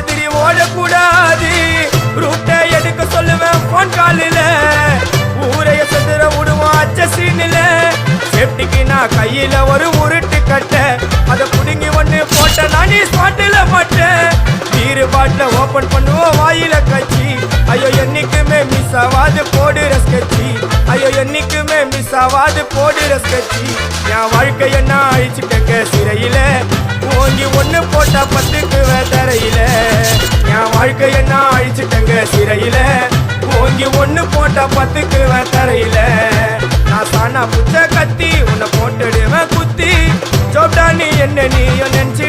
எதிரி ஓடக்கூடாது ரூட்டை எடுக்க சொல்லுவேன் போன் காலில ஊரைய செதுற விடுவோம் அச்ச சீனில சேஃப்டிக்கு நான் கையில ஒரு உருட்டு கட்ட அதை புடுங்கி ஒண்ணு போட்ட நானே ஸ்பாட்டில மாட்டேன் பீரு பாட்டில ஓபன் பண்ணுவோம் வாயில கட்சி ஐயோ என்னைக்குமே மிஸ் ஆவாது போடுற ஸ்கெட்சி ஐயோ என்னைக்குமே மிஸ் ஆவாது போடுற ஸ்கெட்சி என் வாழ்க்கைய நான் அழிச்சுட்டேங்க சிறையில ஓங்கி ஒண்ணு போட்டா பத்துக்கு தரையில என் வாழ்க்கைய நான் அழிச்சுட்டேங்க சிறையில ஓங்கி ஒண்ணு போட்டா பத்துக்கு தரையில நான் சாணா புச்ச கத்தி உன்னை போட்டுடுவேன் குத்தி ஜோப்டா நீ என்ன நீயும் நினைச்சு